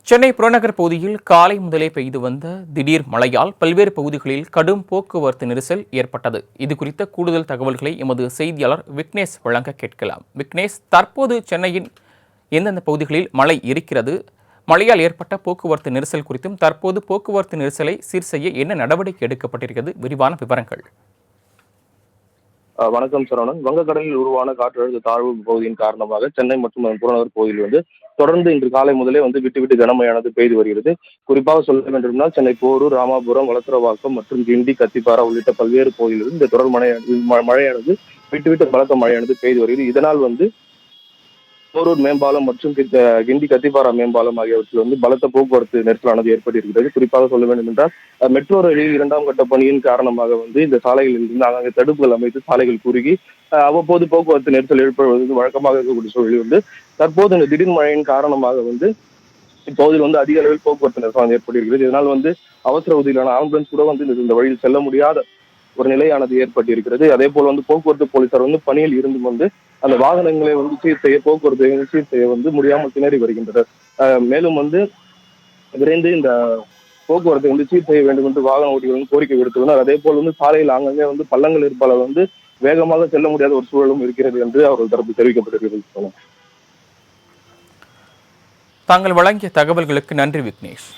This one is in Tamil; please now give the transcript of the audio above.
சென்னை புறநகர் பகுதியில் காலை முதலே பெய்து வந்த திடீர் மழையால் பல்வேறு பகுதிகளில் கடும் போக்குவரத்து நெரிசல் ஏற்பட்டது. இது குறித்த கூடுதல் தகவல்களை எமது செய்தியாளர் விக்னேஷ் வழங்க கேட்கலாம். விக்னேஷ், தற்போது சென்னையின் எந்தெந்த பகுதிகளில் மழை இருக்கிறது, மழையால் ஏற்பட்ட போக்குவரத்து நெரிசல் குறித்தும் தற்போது போக்குவரத்து நெரிசலை சீர் செய்ய என்ன நடவடிக்கை எடுக்கப்பட்டிருக்கிறது, விரிவான விவரங்கள். வணக்கம் சரவணன். வங்கக்கடலில் உருவான காற்றழுத்த தாழ்வு பகுதியின் காரணமாக சென்னை மற்றும் அதன் புறநகர் பகுதியில் தொடர்ந்து இன்று காலை முதலே விட்டு விட்டு கனமழையானது பெய்து வருகிறது. குறிப்பாக சொல்ல வேண்டுமென்றால் சென்னை போரூர், ராமாபுரம், வளசரவாக்கம் மற்றும் கிண்டி, கத்திப்பாரா உள்ளிட்ட பல்வேறு பகுதிகளிலும் இந்த தொடர் மழையானது விட்டு விட்டு பலத்த மழையானது பெய்து வருகிறது. இதனால் போரூர் மேம்பாலம் மற்றும் கிண்டி கத்திப்பாரா மேம்பாலம் ஆகியவற்றில் பலத்த போக்குவரத்து நெரிசலானது ஏற்பட்டிருக்கிறது. குறிப்பாக சொல்ல வேண்டும் என்றால் மெட்ரோ ரயிலில் 2ஆம் கட்ட பணியின் காரணமாக இந்த சாலைகளில் இருந்து அங்கே தடுப்புகள் அமைத்து சாலைகள் குறுகி அவ்வப்போது போக்குவரத்து நெரிசல் ஏற்படுவது வழக்கமாக இருக்கக்கூடிய சூழலில் தற்போது இந்த திடீர் மழையின் காரணமாக இப்பகுதியில் அதிக அளவில் போக்குவரத்து நெரிசல் ஏற்பட்டிருக்கிறது. இதனால் அவசர உதவியிலான ஆம்புலன்ஸ் கூட இந்த வழியில் செல்ல முடியாத ஒரு நிலையானது ஏற்பட்டிருக்கிறது. அதே போல் போக்குவரத்து போலீசார் பணியில் இருந்து அந்த வாகனங்களை சீர் செய்ய, போக்குவரத்து சீர் செய்ய முடியாமல் திணறி வருகின்றனர். மேலும் விரைந்து இந்த போக்குவரத்தை சீர் செய்ய வேண்டும் என்று வாகன ஓட்டிகள் கோரிக்கை விடுத்துள்ளனர். அதே போல் சாலையில் அங்கங்கே பள்ளங்கள் இருப்பால் வேகமாக செல்ல முடியாத ஒரு சூழலும் இருக்கிறது என்று அவர்கள் தரப்பு தெரிவிக்கப்பட்டிருக்கிறது. தாங்கள் வழங்கிய தகவல்களுக்கு நன்றி விக்னேஷ்.